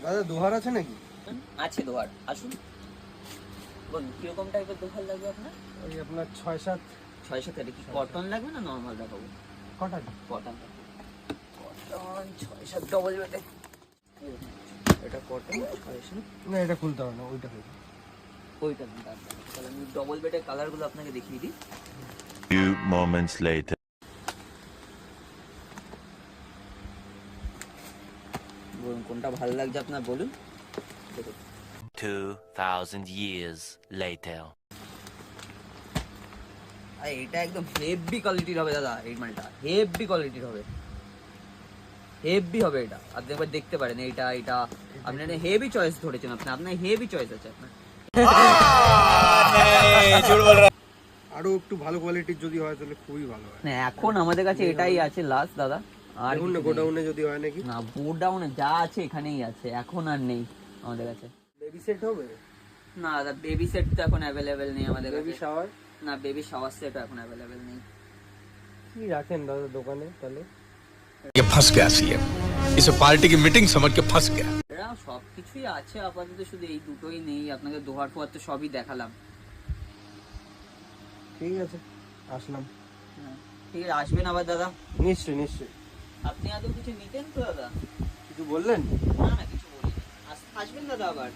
দাদা দোহার আছে নাকি? আছে দোহার, আসুন বলুন কিরকম টাইপের দোহার লাগবে আপনার? ওই আপনার 6-7 6-7 কি কটন লাগবে না নর্মাল দেখাবো? কটা? কটন, কটন 6-7 ডবল বেডে। এটা কটন 6-7। না এটা খুলতে হবে না, ওইটা খুলতে। ওইটা দিন তাহলে আমি ডবল বেডের কালারগুলো আপনাকে দেখিয়ে দিই। Few moments later. বলুন কোনটা ভালো লাগছে আপনার বলুন। দেখুন 2000 years later. আর এটা একদম হেভি কোয়ালিটির হবে দাদা, এই মালটা হেভি কোয়ালিটির হবে, হেভি হবে এটা। আপনি একবার দেখতে পারেন এটা এটা আপনার হেভি চয়েস ধরেছেন, আপনার হেভি চয়েস আছে আপনার। আরো একটু ভালো কোয়ালিটির যদি হয় তাহলে খুবই ভালো হয়। না এখন আমাদের কাছে এটাই আছে লাস্ট দাদা, আর দেখুন না গোডাউনে যদি হয় নাকি। না গোডাউনে যা আছে এখানেই আছে, এখন আর নেই আমাদের কাছে। বেবি সেট হবে? না দাদা বেবি সেট তো এখন অ্যাভেলেবেল নেই আমাদের কাছে। Baby shower? না বেবি শাওয়ার সেটও এখন অ্যাভেলেবেল নেই। কি রাখেন দাদা দোকানে তাহলে? ये फंस गया सीएम, इसे पार्टी की मीटिंग समझ के फंस गया। এরা সবকিছুই আছে আপাতত, শুধু এই দুটোই নেই। আপনাকে দোহার ফোয়ার তো সবই দেখালাম। ঠিক আছে আসলাম। হ্যাঁ, ঠিক আছে আসবেন আবার দাদা। নিশ্চয়ই নিশ্চয়ই। আপনি আদৌ কিছু নিতেন তো দাদা? কিছু বললেন? না না কিছু বলিনি। আসবেন দাদা আবার।